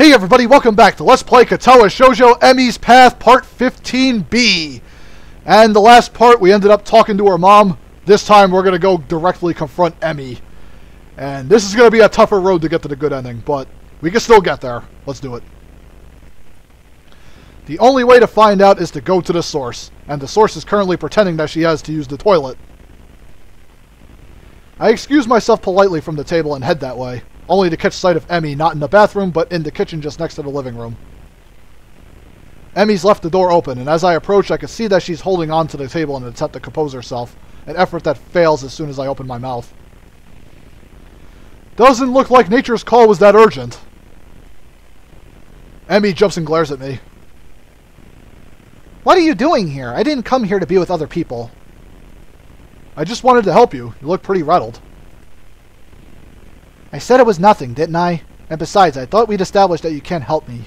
Hey everybody, welcome back to Let's Play Katawa Shoujo Emi's Path Part 15B. And the last part we ended up talking to her mom. This time we're going to go directly confront Emi. And this is going to be a tougher road to get to the good ending, but we can still get there. Let's do it. The only way to find out is to go to the source, and the source is currently pretending that she has to use the toilet. I excuse myself politely from the table and head that way, only to catch sight of Emi not in the bathroom, but in the kitchen just next to the living room. Emi's left the door open, and as I approach, I can see that she's holding on to the table in an attempt to compose herself, an effort that fails as soon as I open my mouth. Doesn't look like nature's call was that urgent. Emi jumps and glares at me. What are you doing here? I didn't come here to be with other people. I just wanted to help you. You look pretty rattled. I said it was nothing, didn't I? And besides, I thought we'd established that you can't help me.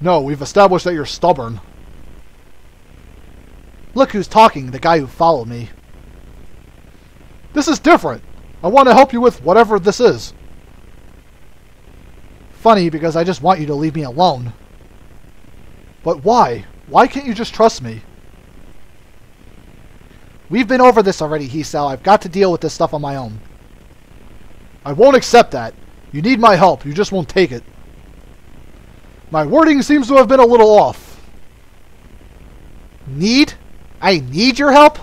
No, we've established that you're stubborn. Look who's talking, the guy who followed me. This is different. I want to help you with whatever this is. Funny, because I just want you to leave me alone. But why? Why can't you just trust me? We've been over this already, Hisao. I've got to deal with this stuff on my own. I won't accept that. You need my help. You just won't take it. My wording seems to have been a little off. Need? I need your help?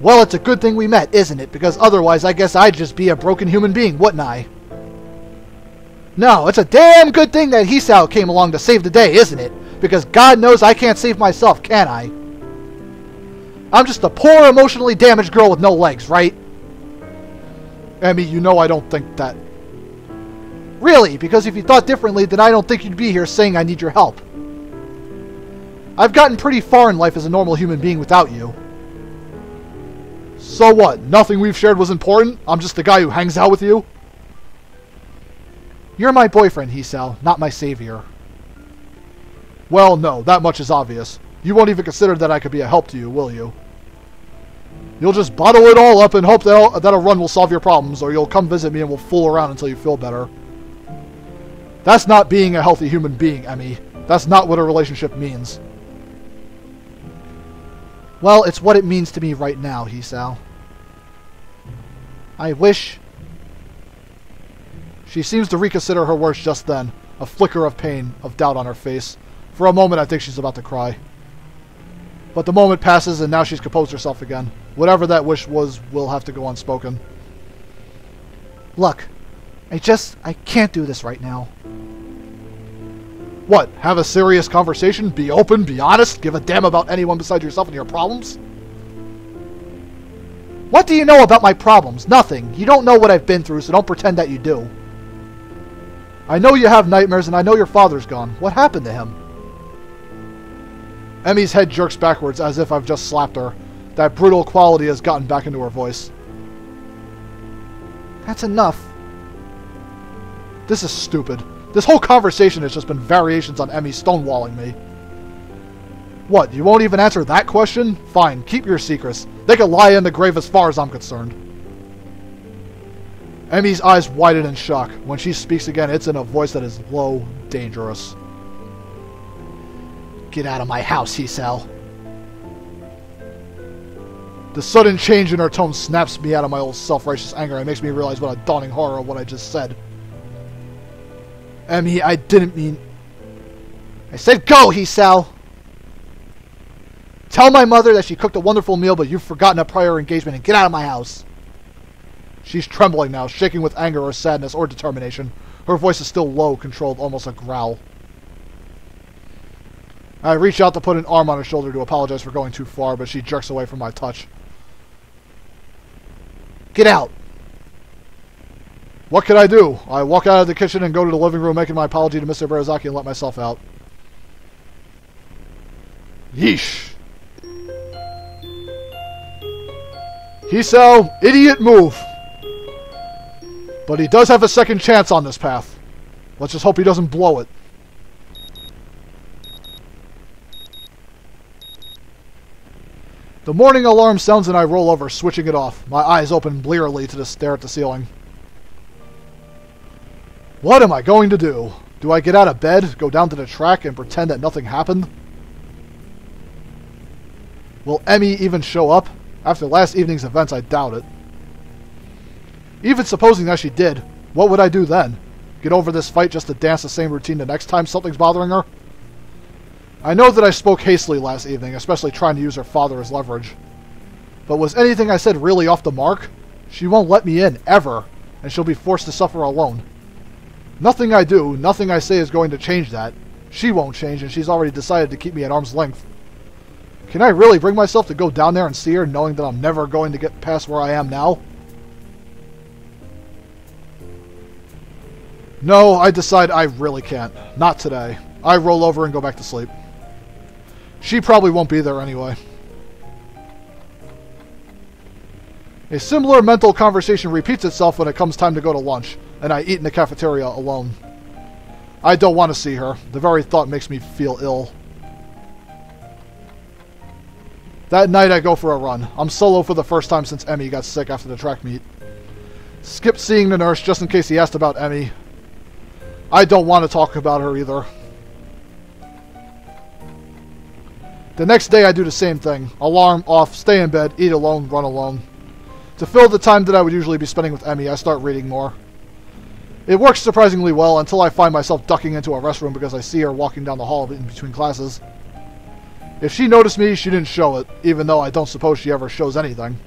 Well, it's a good thing we met, isn't it? Because otherwise, I guess I'd just be a broken human being, wouldn't I? No, it's a damn good thing that Hisao came along to save the day, isn't it? Because God knows I can't save myself, can I? I'm just a poor, emotionally damaged girl with no legs, right? Emi, you know I don't think that. Really? Because if you thought differently, then I don't think you'd be here saying I need your help. I've gotten pretty far in life as a normal human being without you. So what? Nothing we've shared was important? I'm just the guy who hangs out with you? You're my boyfriend, Hisao, not my savior. Well, no, that much is obvious. You won't even consider that I could be a help to you, will you? You'll just bottle it all up and hope that a run will solve your problems, or you'll come visit me and we'll fool around until you feel better. That's not being a healthy human being, Emi. That's not what a relationship means. Well, it's what it means to me right now, Hisao. I wish... She seems to reconsider her words just then, a flicker of pain, of doubt on her face. For a moment I think she's about to cry. But the moment passes and now she's composed herself again. Whatever that wish was will have to go unspoken. Look, I can't do this right now. What? Have a serious conversation? Be open? Be honest? Give a damn about anyone besides yourself and your problems? What do you know about my problems? Nothing. You don't know what I've been through, so don't pretend that you do. I know you have nightmares and I know your father's gone. What happened to him? Emi's head jerks backwards as if I've just slapped her. That brutal quality has gotten back into her voice. That's enough. This is stupid. This whole conversation has just been variations on Emi stonewalling me. What, you won't even answer that question? Fine, keep your secrets. They can lie in the grave as far as I'm concerned. Emi's eyes widen in shock. When she speaks again, it's in a voice that is low, dangerous. Get out of my house, Hisao. The sudden change in her tone snaps me out of my old self-righteous anger and makes me realize what a dawning horror of what I just said. Emi, I didn't mean... I said go, Hisao! Tell my mother that she cooked a wonderful meal, but you've forgotten a prior engagement, and get out of my house. She's trembling now, shaking with anger or sadness or determination. Her voice is still low, controlled, almost a growl. I reach out to put an arm on her shoulder to apologize for going too far, but she jerks away from my touch. Get out! What can I do? I walk out of the kitchen and go to the living room, making my apology to Mr. Barazaki and let myself out. Yeesh. Hisao, idiot move. But he does have a second chance on this path. Let's just hope he doesn't blow it. The morning alarm sounds and I roll over, switching it off. My eyes open blearily to stare at the ceiling. What am I going to do? Do I get out of bed, go down to the track, and pretend that nothing happened? Will Emmy even show up? After last evening's events, I doubt it. Even supposing that she did, what would I do then? Get over this fight just to dance the same routine the next time something's bothering her? I know that I spoke hastily last evening, especially trying to use her father as leverage. But was anything I said really off the mark? She won't let me in, ever, and she'll be forced to suffer alone. Nothing I do, nothing I say is going to change that. She won't change, and she's already decided to keep me at arm's length. Can I really bring myself to go down there and see her, knowing that I'm never going to get past where I am now? No, I decide I really can't. Not today. I roll over and go back to sleep. She probably won't be there anyway. A similar mental conversation repeats itself when it comes time to go to lunch, and I eat in the cafeteria alone. I don't want to see her. The very thought makes me feel ill. That night I go for a run. I'm solo for the first time since Emmy got sick after the track meet. Skipped seeing the nurse just in case he asked about Emmy. I don't want to talk about her either. The next day I do the same thing. Alarm off, stay in bed, eat alone, run alone. To fill the time that I would usually be spending with Emmy, I start reading more. It works surprisingly well until I find myself ducking into a restroom because I see her walking down the hall in between classes. If she noticed me, she didn't show it, even though I don't suppose she ever shows anything.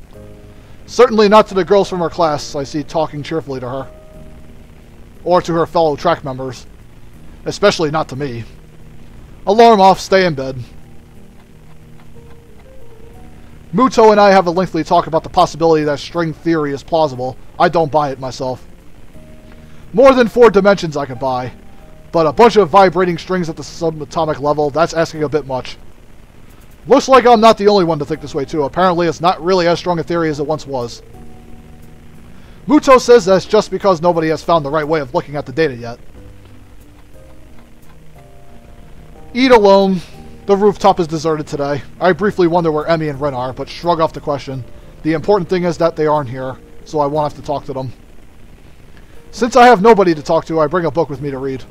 Certainly not to the girls from her class I see talking cheerfully to her. Or to her fellow track members. Especially not to me. Alarm off, stay in bed. Muto and I have a lengthy talk about the possibility that string theory is plausible. I don't buy it myself. More than 4 dimensions I could buy. But a bunch of vibrating strings at the subatomic level, that's asking a bit much. Looks like I'm not the only one to think this way too. Apparently it's not really as strong a theory as it once was. Muto says that's just because nobody has found the right way of looking at the data yet. Eat alone. The rooftop is deserted today. I briefly wonder where Emmy and Ren are, but shrug off the question. The important thing is that they aren't here, so I won't have to talk to them. Since I have nobody to talk to, I bring a book with me to read.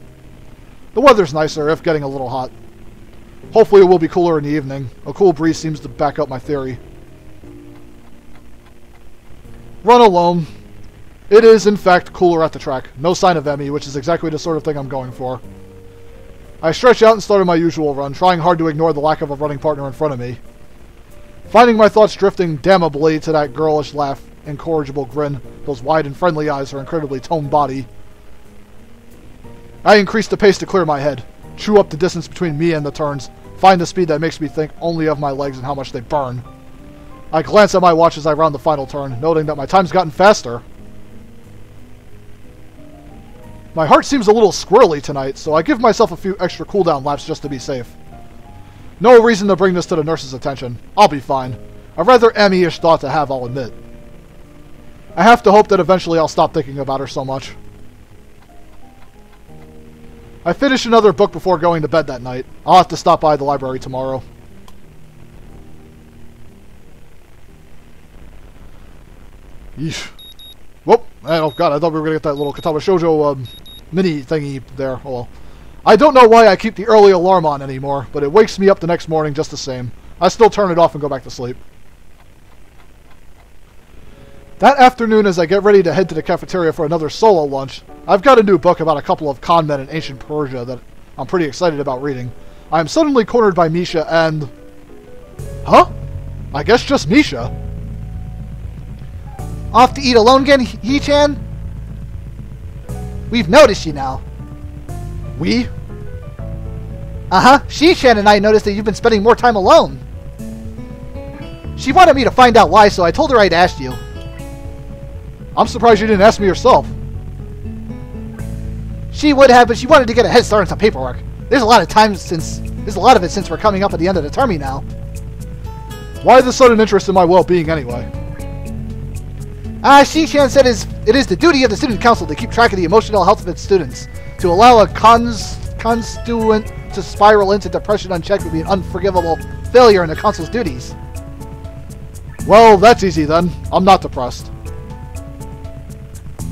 The weather's nicer, if getting a little hot. Hopefully it will be cooler in the evening. A cool breeze seems to back up my theory. Run alone. It is, in fact, cooler at the track. No sign of Emmy, which is exactly the sort of thing I'm going for. I stretch out and start on my usual run, trying hard to ignore the lack of a running partner in front of me. Finding my thoughts drifting damnably to that girlish laugh, incorrigible grin, those wide and friendly eyes, her incredibly toned body. I increase the pace to clear my head, chew up the distance between me and the turns, find the speed that makes me think only of my legs and how much they burn. I glance at my watch as I round the final turn, noting that my time's gotten faster. My heart seems a little squirrely tonight, so I give myself a few extra cooldown laps just to be safe. No reason to bring this to the nurse's attention. I'll be fine. A rather Emmy-ish thought to have, I'll admit. I have to hope that eventually I'll stop thinking about her so much. I finish another book before going to bed that night. I'll have to stop by the library tomorrow. Yeesh. Whoop. Oh god, I thought we were going to get that little Katawa Shoujo mini thingy there. Oh well. I don't know why I keep the early alarm on anymore, but it wakes me up the next morning just the same. I still turn it off and go back to sleep. That afternoon, as I get ready to head to the cafeteria for another solo lunch, I've got a new book about a couple of con men in ancient Persia that I'm pretty excited about reading. I am suddenly cornered by Misha and... Huh? I guess just Misha. Off to eat alone again, He-chan? We've noticed you now. We? Uh-huh. She-chan and I noticed that you've been spending more time alone. She wanted me to find out why, so I told her I'd ask you. I'm surprised you didn't ask me yourself. She would have, but she wanted to get a head start on some paperwork. There's a lot of it since we're coming up at the end of the term now. Why the sudden interest in my well-being anyway? Shi-chan said it is the duty of the student council to keep track of the emotional health of its students. To allow a constituent to spiral into depression unchecked would be an unforgivable failure in the council's duties. Well, that's easy then. I'm not depressed.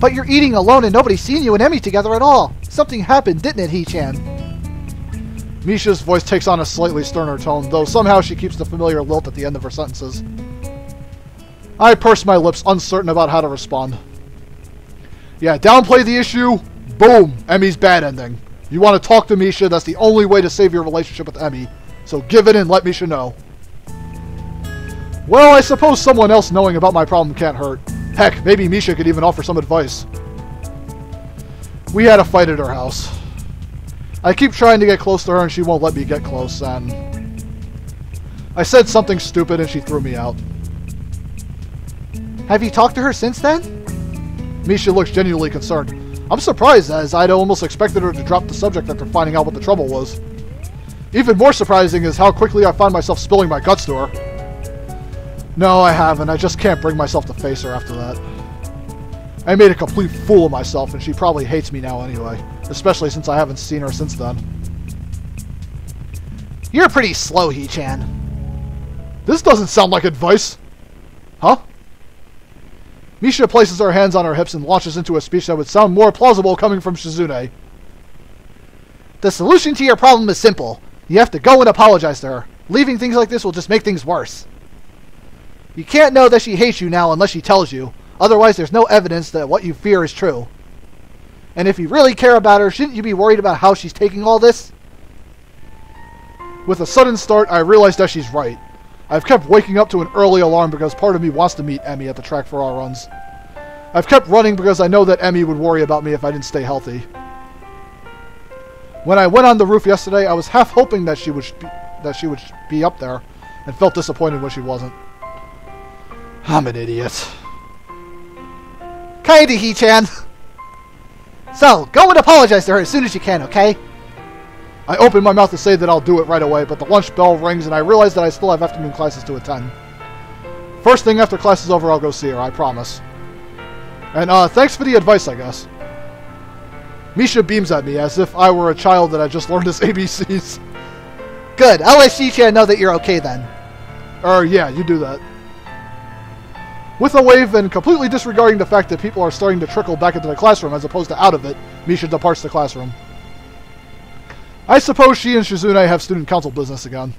But you're eating alone and nobody's seen you and Emmy together at all. Something happened, didn't it, He-chan? Misha's voice takes on a slightly sterner tone, though somehow she keeps the familiar lilt at the end of her sentences. I purse my lips, uncertain about how to respond. Yeah, downplay the issue. Boom! Emmy's bad ending. You want to talk to Misha, that's the only way to save your relationship with Emmy. So give it and let Misha know. Well, I suppose someone else knowing about my problem can't hurt. Heck, maybe Misha could even offer some advice. We had a fight at her house. I keep trying to get close to her and she won't let me get close, and I said something stupid and she threw me out. Have you talked to her since then? Misha looks genuinely concerned. I'm surprised, as I'd almost expected her to drop the subject after finding out what the trouble was. Even more surprising is how quickly I find myself spilling my guts to her. No, I haven't. I just can't bring myself to face her after that. I made a complete fool of myself, and she probably hates me now anyway. Especially since I haven't seen her since then. You're pretty slow, He-chan. This doesn't sound like advice. Huh? Misha places her hands on her hips and launches into a speech that would sound more plausible coming from Shizune. The solution to your problem is simple. You have to go and apologize to her. Leaving things like this will just make things worse. You can't know that she hates you now unless she tells you. Otherwise, there's no evidence that what you fear is true. And if you really care about her, shouldn't you be worried about how she's taking all this? With a sudden start, I realize that she's right. I've kept waking up to an early alarm because part of me wants to meet Emmy at the track for our runs. I've kept running because I know that Emmy would worry about me if I didn't stay healthy. When I went on the roof yesterday, I was half hoping that she would be up there, and felt disappointed when she wasn't. I'm an idiot. Kinda, He-chan. So, go and apologize to her as soon as you can, okay? I open my mouth to say that I'll do it right away, but the lunch bell rings and I realize that I still have afternoon classes to attend. First thing after class is over, I'll go see her, I promise. And, thanks for the advice, I guess. Misha beams at me as if I were a child that had just learned his ABCs. Good, I'll let He-chan know that you're okay then. Yeah, you do that. With a wave and completely disregarding the fact that people are starting to trickle back into the classroom as opposed to out of it, Misha departs the classroom. I suppose she and Shizune have student council business again.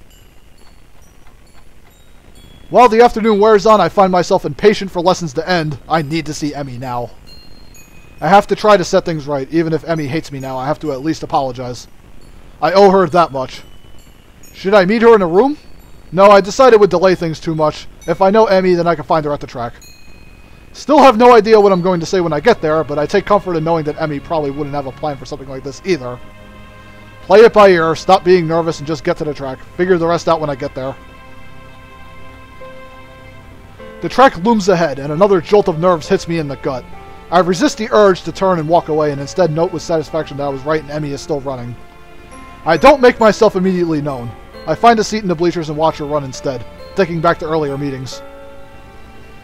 While the afternoon wears on, I find myself impatient for lessons to end. I need to see Emmy now. I have to try to set things right. Even if Emmy hates me now, I have to at least apologize. I owe her that much. Should I meet her in a room? No, I decided it would delay things too much. If I know Emmy, then I can find her at the track. Still have no idea what I'm going to say when I get there, but I take comfort in knowing that Emmy probably wouldn't have a plan for something like this either. Play it by ear, stop being nervous, and just get to the track. Figure the rest out when I get there. The track looms ahead, and another jolt of nerves hits me in the gut. I resist the urge to turn and walk away, and instead note with satisfaction that I was right and Emmy is still running. I don't make myself immediately known. I find a seat in the bleachers and watch her run instead, thinking back to earlier meetings.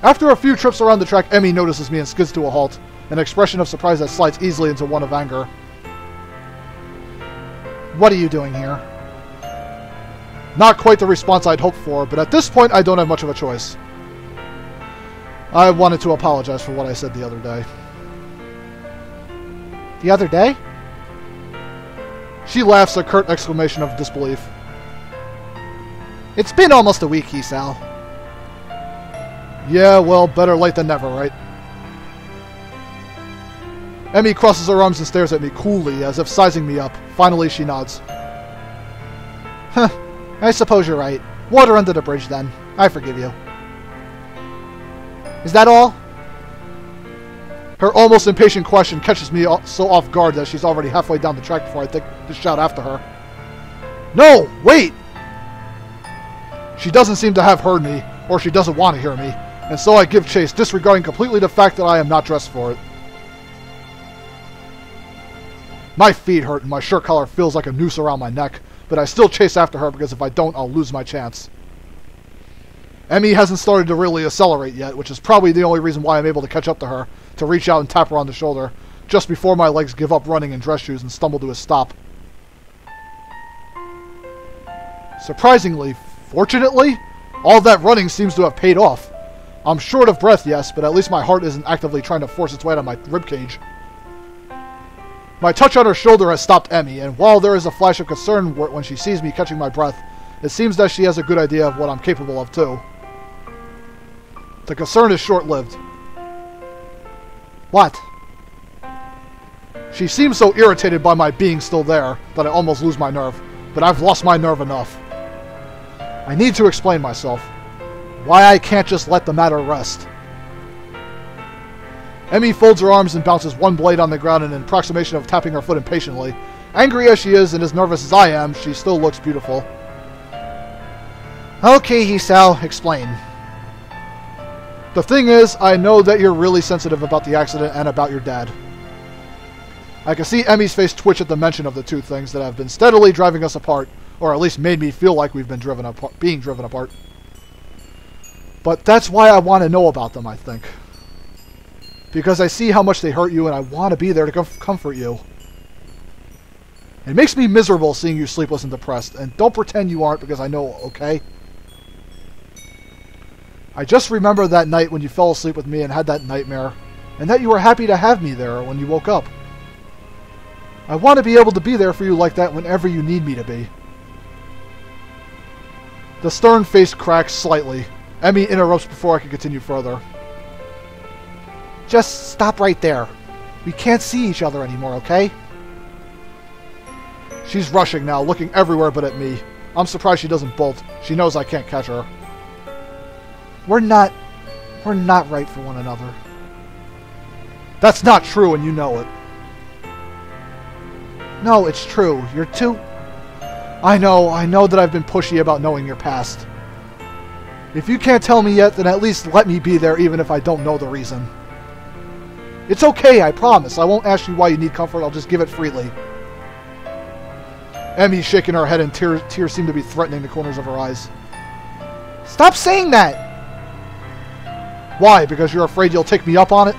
After a few trips around the track, Emmy notices me and skids to a halt, an expression of surprise that slides easily into one of anger. What are you doing here? Not quite the response I'd hoped for, but at this point I don't have much of a choice. I wanted to apologize for what I said the other day. The other day? She laughs, a curt exclamation of disbelief. It's been almost a week, Hisao. Yeah, well, better late than never, right? Emmy crosses her arms and stares at me coolly, as if sizing me up. Finally, she nods. Huh, I suppose you're right. Water under the bridge, then. I forgive you. Is that all? Her almost impatient question catches me so off guard that she's already halfway down the track before I think to shout after her. No! Wait! She doesn't seem to have heard me, or she doesn't want to hear me, and so I give chase, disregarding completely the fact that I am not dressed for it. My feet hurt and my shirt collar feels like a noose around my neck, but I still chase after her because if I don't, I'll lose my chance. Emmy hasn't started to really accelerate yet, which is probably the only reason why I'm able to catch up to her, to reach out and tap her on the shoulder, just before my legs give up running in dress shoes and stumble to a stop. Surprisingly, fortunately, all that running seems to have paid off. I'm short of breath, yes, but at least my heart isn't actively trying to force its way out of my ribcage. My touch on her shoulder has stopped Emmy, and while there is a flash of concern when she sees me catching my breath, it seems that she has a good idea of what I'm capable of, too. The concern is short-lived. What? She seems so irritated by my being still there that I almost lose my nerve, but I've lost my nerve enough. I need to explain myself. Why I can't just let the matter rest. Emmy folds her arms and bounces one blade on the ground in an approximation of tapping her foot impatiently. Angry as she is and as nervous as I am, she still looks beautiful. Okay, Hisao, explain. The thing is, I know that you're really sensitive about the accident and about your dad. I can see Emmy's face twitch at the mention of the two things that have been steadily driving us apart, or at least made me feel like we've been being driven apart. But that's why I want to know about them, I think. Because I see how much they hurt you and I want to be there to comfort you. It makes me miserable seeing you sleepless and depressed, and don't pretend you aren't because I know, okay? I just remember that night when you fell asleep with me and had that nightmare, and that you were happy to have me there when you woke up. I want to be able to be there for you like that whenever you need me to be. The stern face cracks slightly. Emmy interrupts before I can continue further. Just stop right there. We can't see each other anymore, okay? She's rushing now, looking everywhere but at me. I'm surprised she doesn't bolt. She knows I can't catch her. We're not right for one another. That's not true, and you know it. No, it's true. You're too... I know that I've been pushy about knowing your past. If you can't tell me yet, then at least let me be there even if I don't know the reason. It's okay, I promise. I won't ask you why you need comfort, I'll just give it freely. Emmy's shaking her head and tears seem to be threatening the corners of her eyes. Stop saying that! Why? Because you're afraid you'll take me up on it?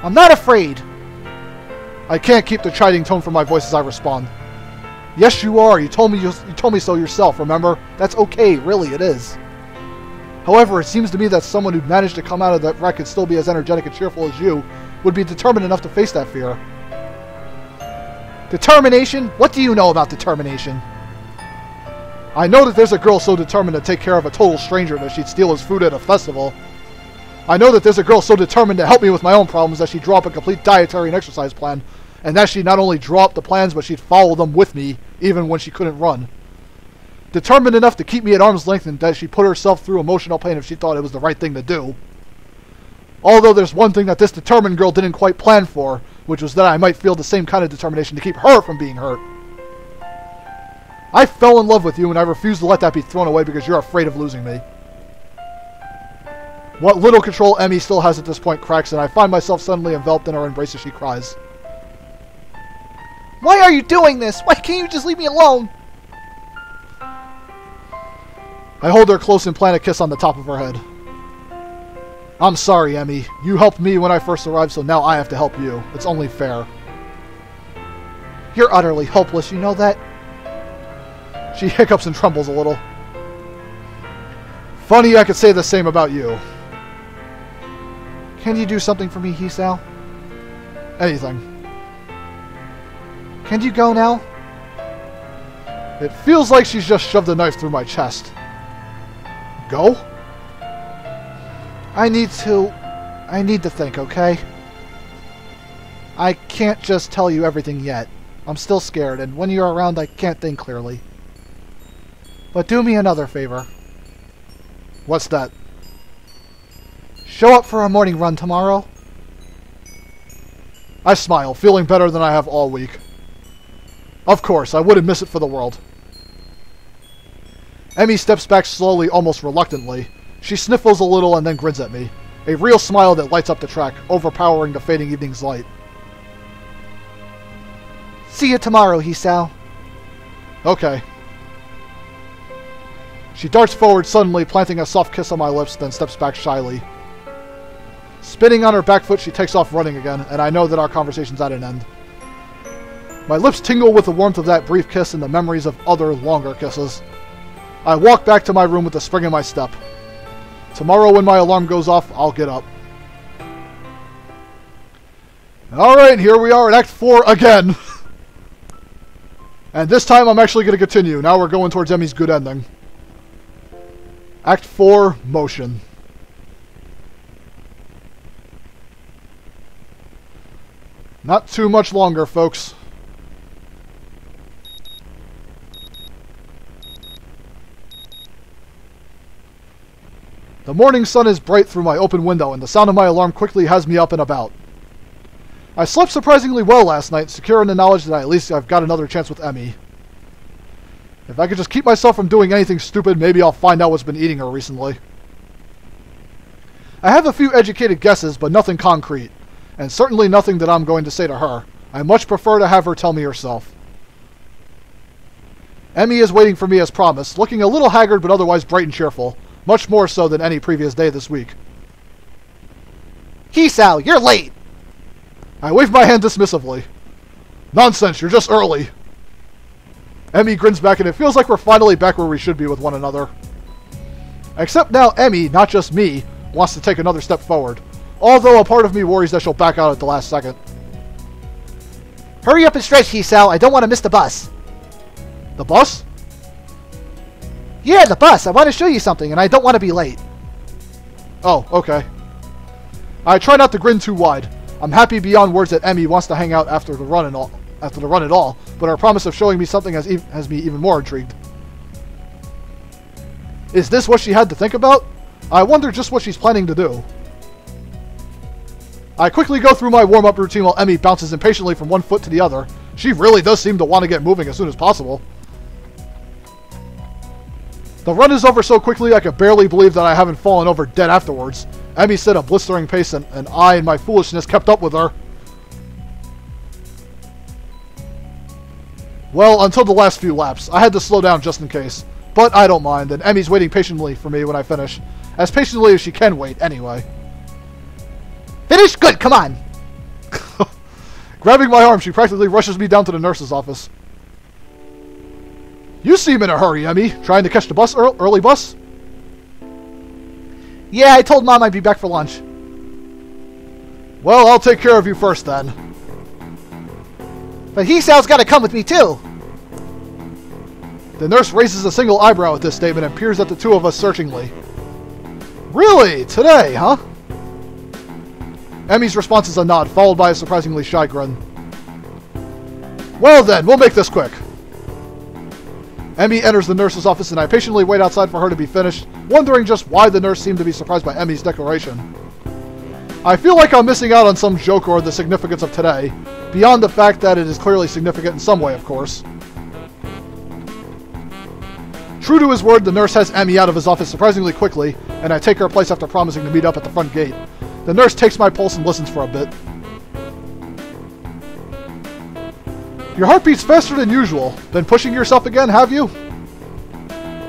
I'm not afraid. I can't keep the chiding tone from my voice as I respond. Yes, you are. You told me so yourself, remember? That's okay, really, it is. However, it seems to me that someone who'd managed to come out of that wreck and still be as energetic and cheerful as you would be determined enough to face that fear. Determination? What do you know about determination? I know that there's a girl so determined to take care of a total stranger that she'd steal his food at a festival. I know that there's a girl so determined to help me with my own problems that she'd draw up a complete dietary and exercise plan, and that she'd not only draw up the plans, but she'd follow them with me, even when she couldn't run. Determined enough to keep me at arm's length and that she put herself through emotional pain if she thought it was the right thing to do. Although there's one thing that this determined girl didn't quite plan for, which was that I might feel the same kind of determination to keep her from being hurt. I fell in love with you and I refuse to let that be thrown away because you're afraid of losing me. What little control Emmy still has at this point cracks, and I find myself suddenly enveloped in her embrace as she cries. Why are you doing this? Why can't you just leave me alone? I hold her close and plant a kiss on the top of her head. I'm sorry, Emmy. You helped me when I first arrived, so now I have to help you. It's only fair. You're utterly hopeless, you know that? She hiccups and trembles a little. Funny I could say the same about you. Can you do something for me, Hisao? Anything. Can you go now? It feels like she's just shoved a knife through my chest. Go? I need to think, okay? I can't just tell you everything yet. I'm still scared, and when you're around, I can't think clearly. But do me another favor. What's that? Show up for a morning run tomorrow. I smile, feeling better than I have all week. Of course, I wouldn't miss it for the world. Emmy steps back slowly, almost reluctantly. She sniffles a little and then grins at me. A real smile that lights up the track, overpowering the fading evening's light. See you tomorrow, Hisao. Okay. She darts forward suddenly, planting a soft kiss on my lips, then steps back shyly. Spinning on her back foot, she takes off running again, and I know that our conversation's at an end. My lips tingle with the warmth of that brief kiss and the memories of other, longer kisses. I walk back to my room with a spring in my step. Tomorrow when my alarm goes off, I'll get up. Alright, here we are at Act 4 again. And this time I'm actually going to continue. Now we're going towards Emi's good ending. Act 4, Motion. Not too much longer, folks. The morning sun is bright through my open window, and the sound of my alarm quickly has me up and about. I slept surprisingly well last night, secure in the knowledge that at least I've got another chance with Emi. If I could just keep myself from doing anything stupid, maybe I'll find out what's been eating her recently. I have a few educated guesses, but nothing concrete, and certainly nothing that I'm going to say to her. I much prefer to have her tell me herself. Emi is waiting for me as promised, looking a little haggard but otherwise bright and cheerful, much more so than any previous day this week. Hisao, you're late! I wave my hand dismissively. Nonsense, you're just early. Emi grins back and it feels like we're finally back where we should be with one another. Except now Emi, not just me, wants to take another step forward. Although a part of me worries that she'll back out at the last second. Hurry up and stretch, Hisao. I don't want to miss the bus. The bus? Yeah, the bus. I want to show you something and I don't want to be late. Oh, okay. I try not to grin too wide. I'm happy beyond words that Emi wants to hang out after the run at all, but her promise of showing me something has me even more intrigued. Is this what she had to think about? I wonder just what she's planning to do. I quickly go through my warm-up routine while Emi bounces impatiently from one foot to the other. She really does seem to want to get moving as soon as possible. The run is over so quickly I could barely believe that I haven't fallen over dead afterwards. Emi set a blistering pace and I, in my foolishness, kept up with her. Well, until the last few laps. I had to slow down just in case. But I don't mind, and Emi's waiting patiently for me when I finish. As patiently as she can wait, anyway. Finish? Good, come on! Grabbing my arm, she practically rushes me down to the nurse's office. You seem in a hurry, Emi. Trying to catch the bus, early bus? Yeah, I told Mom I'd be back for lunch. Well, I'll take care of you first, then. But Hisao's got to come with me, too. The nurse raises a single eyebrow at this statement and peers at the two of us searchingly. Really? Today, huh? Emi's response is a nod, followed by a surprisingly shy grin. Well then, we'll make this quick. Emi enters the nurse's office and I patiently wait outside for her to be finished, wondering just why the nurse seemed to be surprised by Emi's declaration. I feel like I'm missing out on some joke or the significance of today, beyond the fact that it is clearly significant in some way, of course. True to his word, the nurse has Emi out of his office surprisingly quickly, and I take her place after promising to meet up at the front gate. The nurse takes my pulse and listens for a bit. Your heart beats faster than usual. Been pushing yourself again, have you?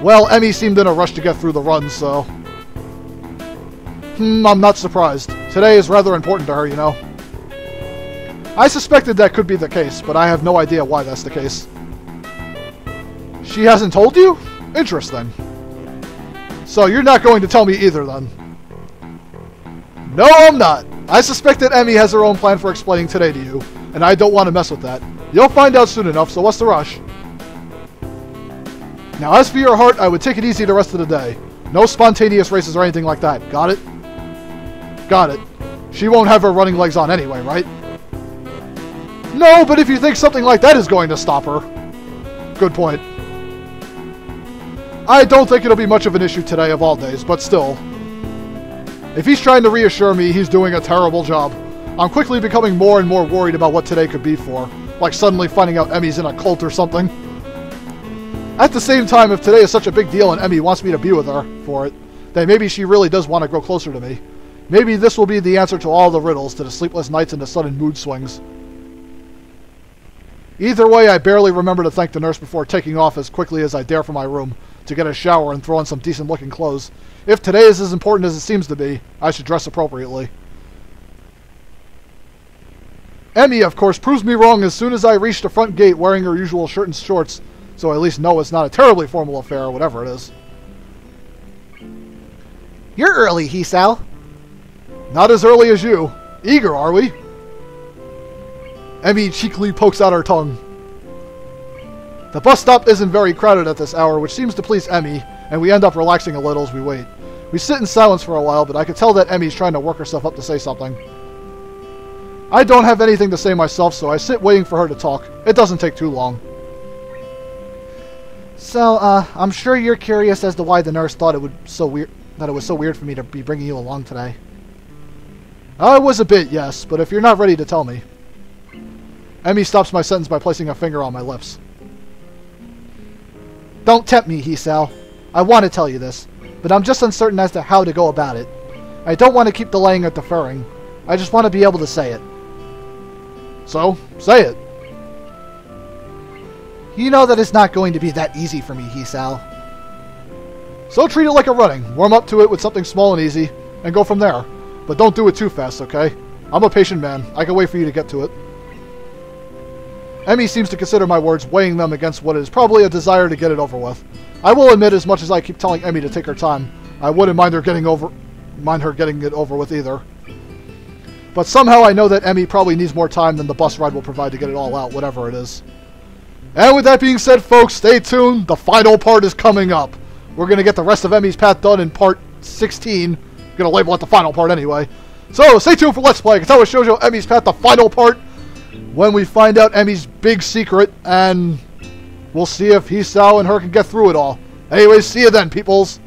Well, Emi seemed in a rush to get through the run, so... I'm not surprised. Today is rather important to her, you know. I suspected that could be the case, but I have no idea why that's the case. She hasn't told you? Interesting. So you're not going to tell me either, then? No, I'm not. I suspect that Emi has her own plan for explaining today to you, and I don't want to mess with that. You'll find out soon enough, so what's the rush? Now, as for your heart, I would take it easy the rest of the day. No spontaneous races or anything like that. Got it? Got it. She won't have her running legs on anyway, right? No, but if you think something like that is going to stop her. Good point. I don't think it'll be much of an issue today of all days, but still. If he's trying to reassure me, he's doing a terrible job. I'm quickly becoming more and more worried about what today could be for. Like suddenly finding out Emi's in a cult or something. At the same time, if today is such a big deal and Emi wants me to be with her for it, then maybe she really does want to grow closer to me. Maybe this will be the answer to all the riddles, to the sleepless nights and the sudden mood swings. Either way, I barely remember to thank the nurse before taking off as quickly as I dare from my room to get a shower and throw on some decent-looking clothes. If today is as important as it seems to be, I should dress appropriately. Emi, of course, proves me wrong as soon as I reach the front gate wearing her usual shirt and shorts, so I at least know it's not a terribly formal affair, whatever it is. You're early, Hisao. Not as early as you. Eager, are we? Emmy cheekily pokes out her tongue. The bus stop isn't very crowded at this hour, which seems to please Emmy, and we end up relaxing a little as we wait. We sit in silence for a while, but I can tell that Emmy's trying to work herself up to say something. I don't have anything to say myself, so I sit waiting for her to talk. It doesn't take too long. So, I'm sure you're curious as to why the nurse thought it was so weird for me to be bringing you along today. I was a bit, yes, but if you're not ready to tell me. Emmy stops my sentence by placing a finger on my lips. Don't tempt me, Hisao. I want to tell you this, but I'm just uncertain as to how to go about it. I don't want to keep delaying or deferring. I just want to be able to say it. So, say it. You know that it's not going to be that easy for me, Hisao. So treat it like a running. Warm up to it with something small and easy, and go from there. But don't do it too fast, okay? I'm a patient man. I can wait for you to get to it. Emmy seems to consider my words, weighing them against what is probably a desire to get it over with. I will admit, as much as I keep telling Emmy to take her time, I wouldn't mind her getting it over with either. But somehow I know that Emmy probably needs more time than the bus ride will provide to get it all out, whatever it is. And with that being said, folks, stay tuned. The final part is coming up. We're going to get the rest of Emmy's path done in part 16. I'm going to label it the final part anyway. So, stay tuned for Let's Play Katawa Shoujo Emmy's Path, the final part, when we find out Emmy's big secret, and we'll see if Hisao and her can get through it all. Anyways, see you then, peoples.